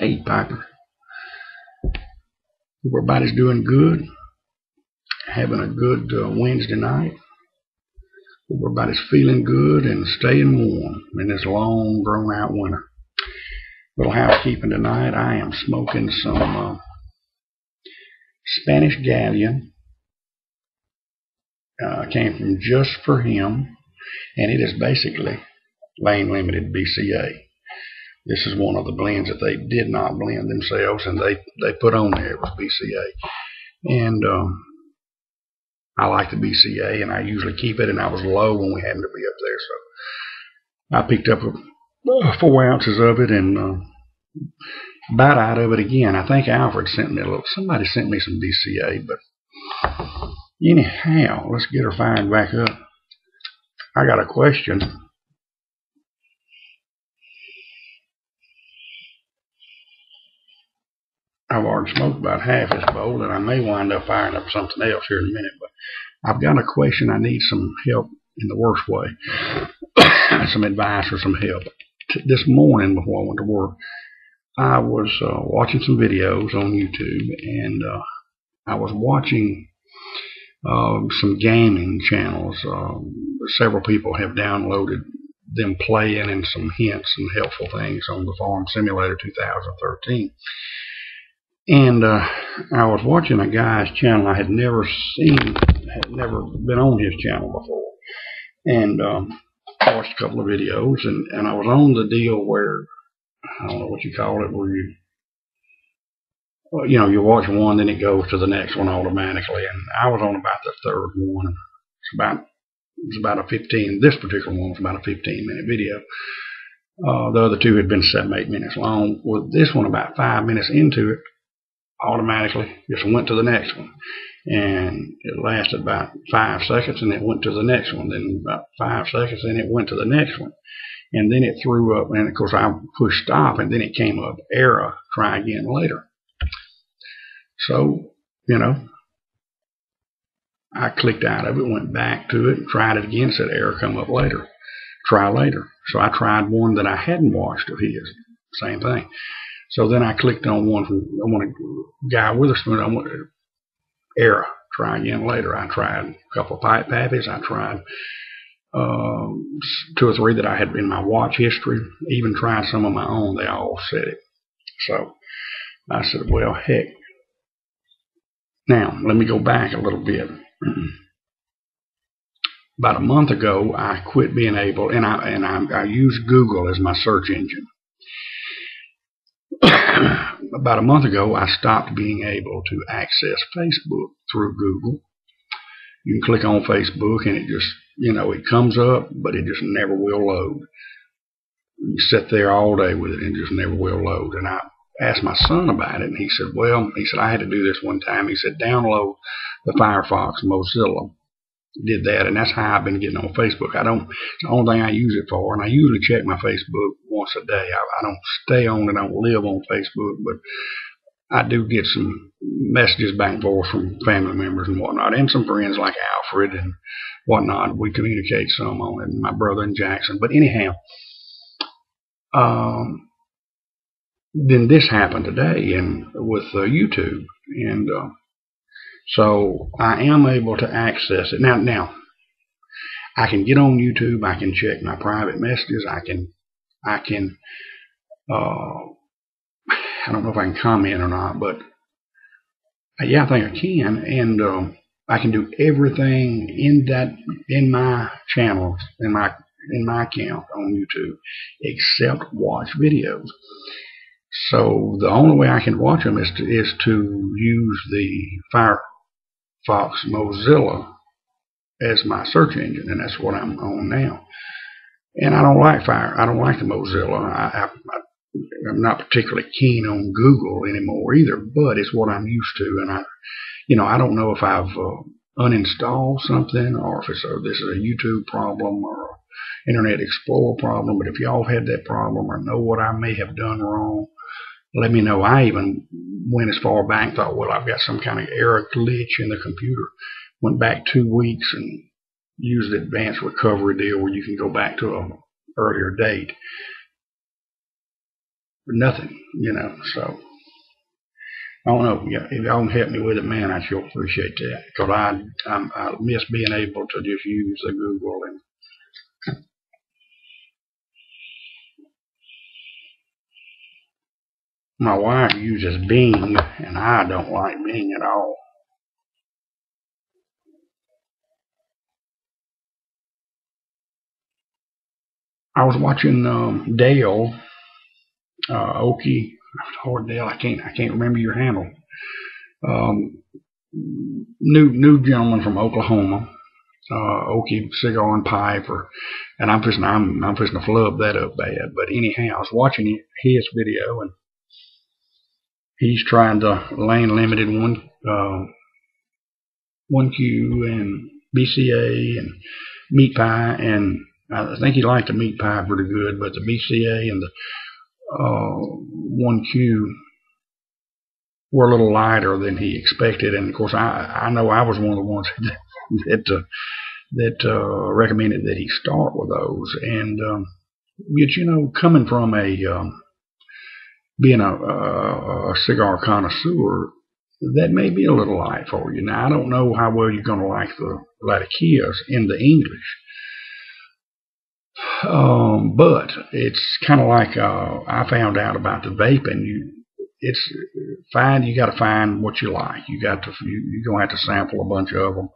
Hey, Piper. Hope everybody's doing good. Having a good Wednesday night. Hope everybody's feeling good and staying warm in this long, drawn-out winter. Little housekeeping tonight. I am smoking some Spanish Galleon. Came from Just For Him, and it is basically Lane Limited BCA. This is one of the blends that they did not blend themselves, and they put on there it was BCA. And I like the BCA, and I usually keep it, and I was low when we happened to be up there, so I picked up 4 ounces of it and bite out of it again. I think Alfred sent me somebody sent me some BCA, but anyhow, let's get her fired back up. I got a question. I've already smoked about half this bowl, and I may wind up firing up something else here in a minute, but I've got a question. I need some help in the worst way. Some advice or some help. This morning before I went to work, I was watching some videos on YouTube, and I was watching some gaming channels. Several people have downloaded them playing and some hints and helpful things on the Farm Simulator 2013. And I was watching a guy's channel I had never seen, had never been on his channel before. And watched a couple of videos, and I was on the deal where, I don't know what you call it, where you watch one, then it goes to the next one automatically. And I was on about the third one. It was about a 15, this particular one was about a 15-minute video. The other two had been 7-8 minutes long. With this one, about 5 minutes into it, automatically just went to the next one, and it lasted about 5 seconds, and it went to the next one, then about 5 seconds, then it went to the next one, and then it threw up, and of course I pushed stop, and then it came up, error, try again later. So I clicked out of it, went back to it, tried it again, said error, come up later, try later. So I tried one that I hadn't watched of his, same thing. So then I clicked on one from Guy Witherspoon. I wanted error, try again later. I tried a couple of Pipe Pappies. I tried 2 or 3 that I had in my watch history. Even tried some of my own. They all said it. So I said, well, heck. Now, let me go back a little bit. About a month ago, I quit being able, and I used Google as my search engine. About a month ago, I stopped being able to access Facebook through Google. You can click on Facebook, and it just, it comes up, but it just never will load. You sit there all day with it, and it just never will load. And I asked my son about it, and he said, I had to do this one time. He said, download the Firefox Mozilla. Did that, and that's how I've been getting on Facebook. It's the only thing I use it for, and I usually check my Facebook once a day. I don't stay on it, I don't live on Facebook, but I do get some messages back and forth from family members and whatnot, and some friends like Alfred and whatnot. We communicate some on it, and my brother in Jackson. But anyhow, then this happened today, and with YouTube, and so I am able to access it. Now, I can get on YouTube. I can check my private messages. I can I don't know if I can comment or not, but yeah, I think I can. And I can do everything in my channel, in my account on YouTube, except watch videos. So the only way I can watch them is to use the Firefox Mozilla as my search engine, and that's what I'm on now. And I don't like the Mozilla. I'm not particularly keen on Google anymore either, but it's what I'm used to, and I don't know if I've uninstalled something, or if this is a YouTube problem or an Internet Explorer problem. But if y'all had that problem or know what I may have done wrong, let me know. I even went as far back and thought, well, I've got some kind of error glitch in the computer. Went back 2 weeks and used the advanced recovery deal where you can go back to an earlier date. nothing, So I don't know. Yeah, if y'all can help me with it, man, I sure appreciate that. Because I miss being able to just use the Google. And my wife uses Bing, and I don't like Bing at all. I was watching Dale Oki. Or Dale, I can't remember your handle. New gentleman from Oklahoma. Oki cigar and pipe, and I'm fixing to flub that up bad. But anyhow, I was watching his video, and he's trying to lane limited 1Q and BCA and meat pie, and I think he liked the meat pie pretty good, but the BCA and the 1Q were a little lighter than he expected. And of course, I know I was one of the ones that recommended that he start with those. And yet, coming from being a cigar connoisseur, that may be a little light for you. Now, I don't know how well you're going to like the Latakias in the English. But it's kind of like I found out about the vaping. It's fine. You got to find what you like. You're gonna have to sample a bunch of them.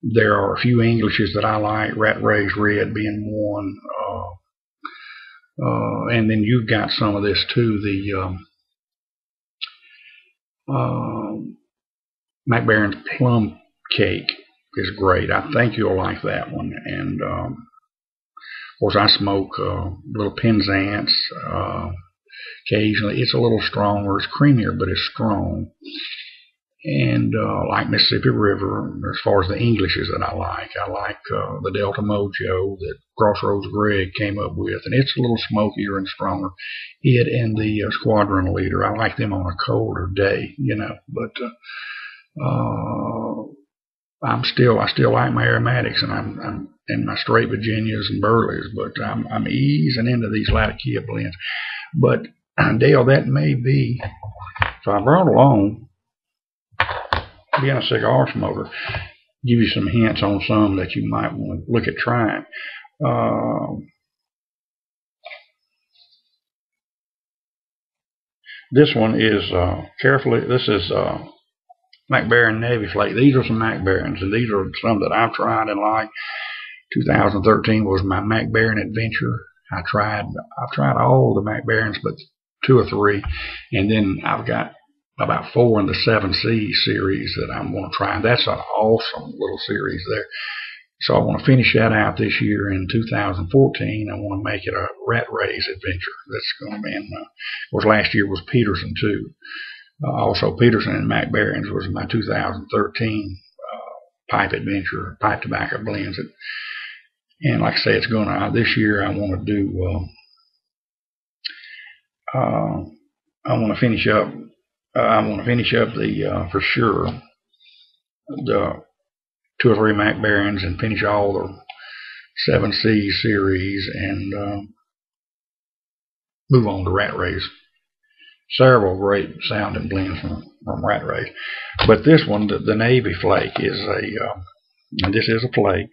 There are a few Englishes that I like. Rat Raised Red being one. And then you've got some of this too. The Mac Baren's Plum Cake is great. I think you'll like that one. And of course, I smoke little Penzance occasionally. It's a little stronger. It's creamier, but it's strong. And like Mississippi River, as far as the Englishes that I like the Delta Mojo that Crossroads Greg came up with, and it's a little smokier and stronger. It and the Squadron Leader, I like them on a colder day, But I still like my aromatics, and I'm in my straight Virginias and Burleys, but I'm easing into these Latakia blends. But Dale, that may be. So I brought along, being a cigar smoker, give you some hints on some that you might want to look at trying. This one is this is Mac Baren Navy Flake. These are some Mac Barens, and these are some that I've tried and liked. 2013 was my Mac Baren adventure. I've tried all the Mac Barens, but 2 or 3, and then I've got about 4 in the 7C series that I'm going to try. That's an awesome little series there. So I want to finish that out this year in 2014. I want to make it a Rat Raised adventure. That's going to be in, of course, last year was Peterson too. Also, Peterson and Mac Baren's was my 2013 pipe adventure, pipe tobacco blends. And like I say, it's going to, this year I want to do, I want to finish up the, for sure, the 2 or 3 Mac Barens and finish all the 7C series and move on to Rat Raised. Several great sounding blends from Rat Raised. But this one, the Navy Flake, is and this is a flake,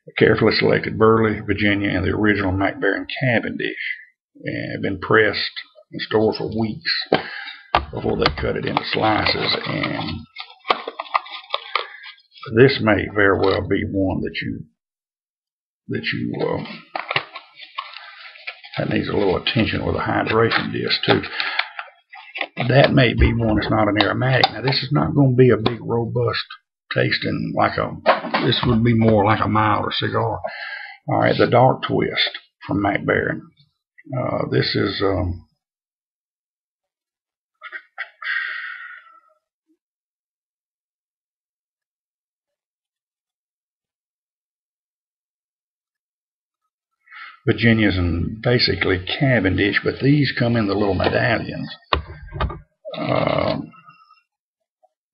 a carefully selected Burley, Virginia, and the original Mac Baren Cavendish. And have been pressed and stored for weeks before they cut it into slices. And this may very well be one that needs a little attention with a hydration disc too. That may be one that's not an aromatic. Now this is not going to be a big robust tasting this would be more like a milder cigar. All right, the Dark Twist from Mac Baren. This is Virginias and basically Cavendish, but these come in the little medallions,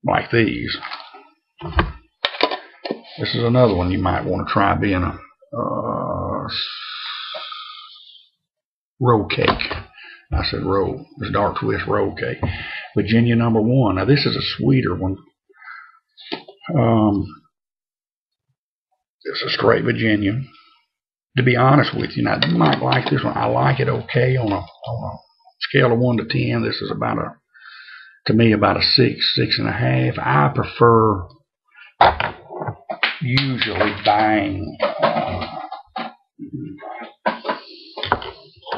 like these. This is another one you might want to try being a roll cake. I said roll. It's dark twist roll cake. Virginia #1. Now this is a sweeter one. It's a straight Virginia. To be honest with you, now you might like this one. I like it okay on a scale of 1 to 10. This is to me about a 6, 6.5. I prefer usually buying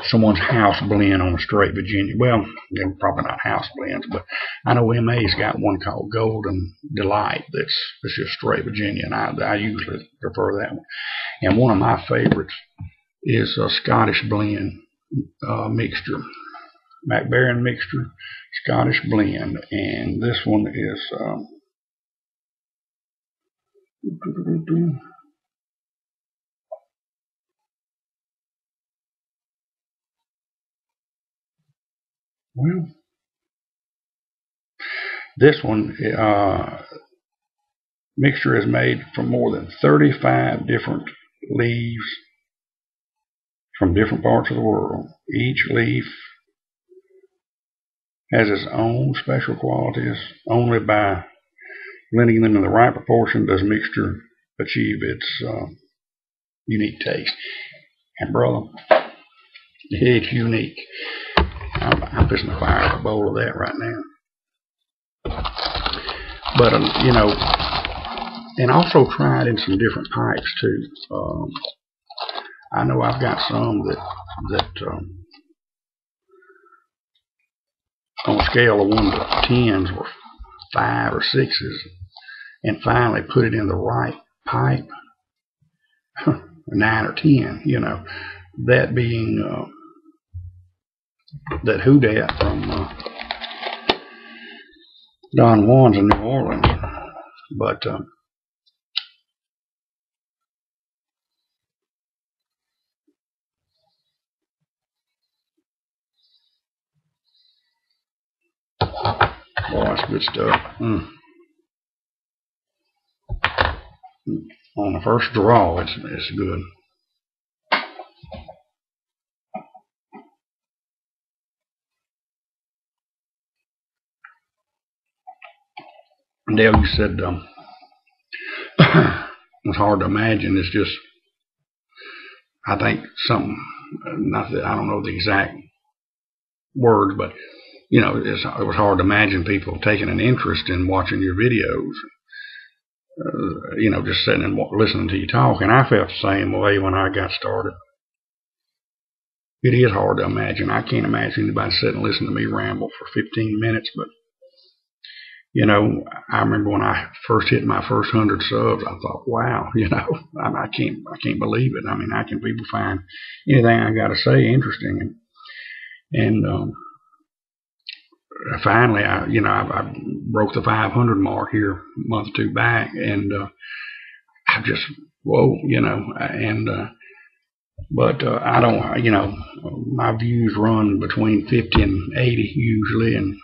someone's house blend on a straight Virginia. Well, they're probably not house blends, but I know MA's got one called Golden Delight that's just straight Virginia, and I usually prefer that one. And one of my favorites is a Scottish blend mixture, McBaron mixture, Scottish blend, and this one is well, this one mixture is made from more than 35 different leaves from different parts of the world. Each leaf has its own special qualities. Only by blending them in the right proportion does mixture achieve its unique taste. And brother, it's unique. I'm fixing to fire up a bowl of that right now. But you know, and also try it in some different pipes too. I know I've got some that on a scale of 1 to 10s were 5 or 6s, and finally put it in the right pipe, 9 or 10. You know, that being that Houdat from Don Juan's in New Orleans, but boy, that's good stuff. On the first draw, it's good. Dale, you said it's hard to imagine. It's just, I think something, not that I don't know the exact words, but you know, it was hard to imagine people taking an interest in watching your videos. You know, just sitting and listening to you talk. And I felt the same way when I got started. It is hard to imagine. I can't imagine anybody sitting and listening to me ramble for 15 minutes, but you know, I remember when I first hit my first 100 subs, I thought, wow, you know, I can't believe it. I mean, how can people find anything I got to say interesting? And finally, I broke the 500 mark here a month or two back, and I just, whoa, you know, and but I don't, you know, my views run between 50 and 80 usually, and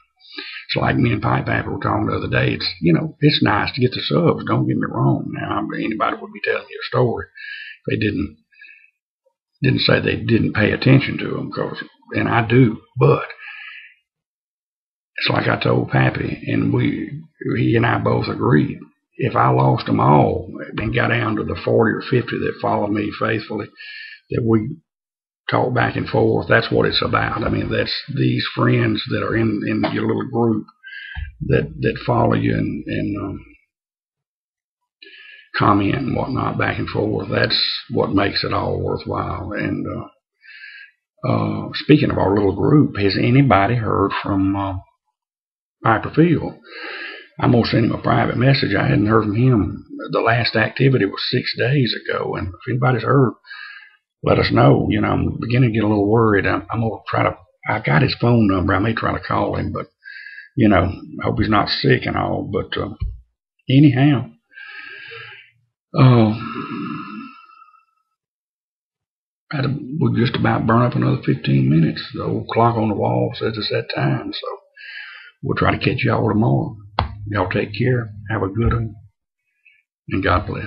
it's like me and Pipe Apple were talking the other day. It's, you know, it's nice to get the subs. Don't get me wrong. Now, anybody would be telling you a story if they didn't say they didn't pay attention to them, and I do. But it's like I told Pappy, and he and I both agreed. If I lost them all and got down to the 40 or 50 that followed me faithfully, that we talk back and forth, that's what it's about. I mean, that's these friends that are in your little group that follow you and comment and whatnot back and forth. That's what makes it all worthwhile. And speaking of our little group, has anybody heard from Piper Field? I'm going to send him a private message. I hadn't heard from him. The last activity was 6 days ago, and if anybody's heard, let us know. You know, I'm beginning to get a little worried. I'm going to try to, I got his phone number. I may try to call him, but, you know, I hope he's not sick and all. But anyhow, we'll just about burn up another 15 minutes. The old clock on the wall says it's that time, so we'll try to catch y'all tomorrow. Y'all take care. Have a good one, and God bless.